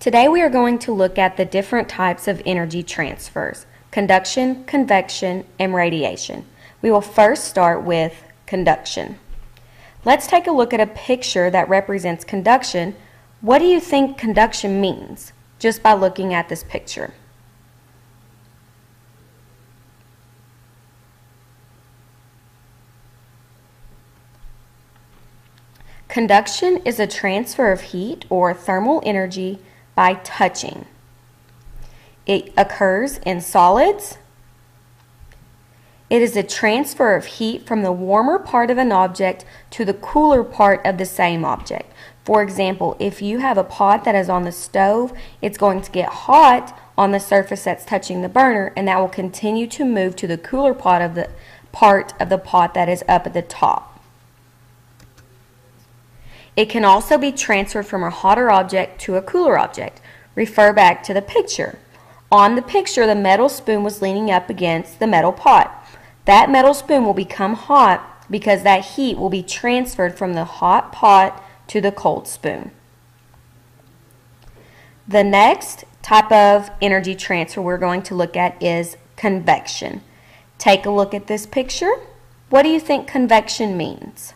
Today we are going to look at the different types of energy transfers: conduction, convection, and radiation. We will first start with conduction. Let's take a look at a picture that represents conduction. What do you think conduction means just by looking at this picture? Conduction is a transfer of heat or thermal energy by touching. It occurs in solids. It is a transfer of heat from the warmer part of an object to the cooler part of the same object. For example, if you have a pot that is on the stove, it's going to get hot on the surface that's touching the burner, and that will continue to move to the cooler part of the pot that is up at the top. It can also be transferred from a hotter object to a cooler object. Refer back to the picture. On the picture, the metal spoon was leaning up against the metal pot. That metal spoon will become hot because that heat will be transferred from the hot pot to the cold spoon. The next type of energy transfer we're going to look at is convection. Take a look at this picture. What do you think convection means?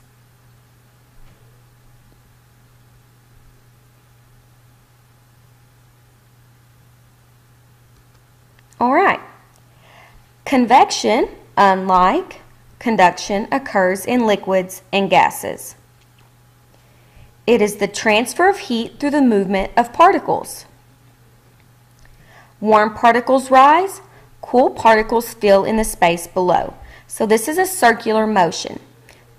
All right. Convection, unlike conduction, occurs in liquids and gases. It is the transfer of heat through the movement of particles. Warm particles rise, cool particles fill in the space below. So this is a circular motion.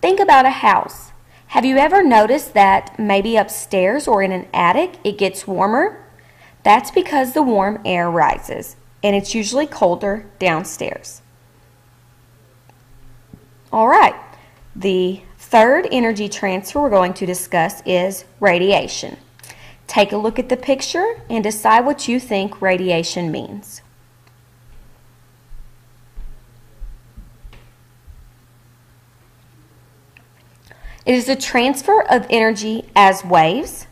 Think about a house. Have you ever noticed that maybe upstairs or in an attic it gets warmer? That's because the warm air rises, and it's usually colder downstairs. All right, the third energy transfer we're going to discuss is radiation. Take a look at the picture and decide what you think radiation means. It is a transfer of energy as waves,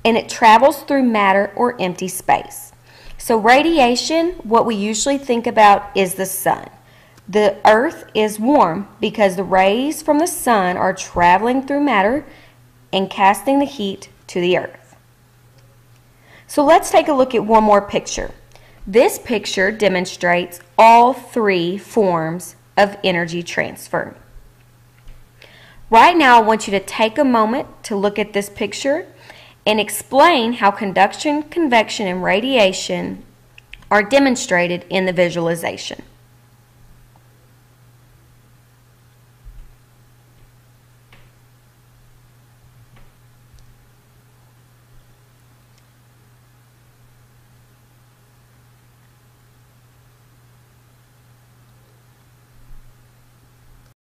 and it travels through matter or empty space. So radiation, what we usually think about is the sun. The earth is warm because the rays from the sun are traveling through matter and casting the heat to the earth. So let's take a look at one more picture. This picture demonstrates all three forms of energy transfer. Right now I want you to take a moment to look at this picture and explain how conduction, convection, and radiation are demonstrated in the visualization.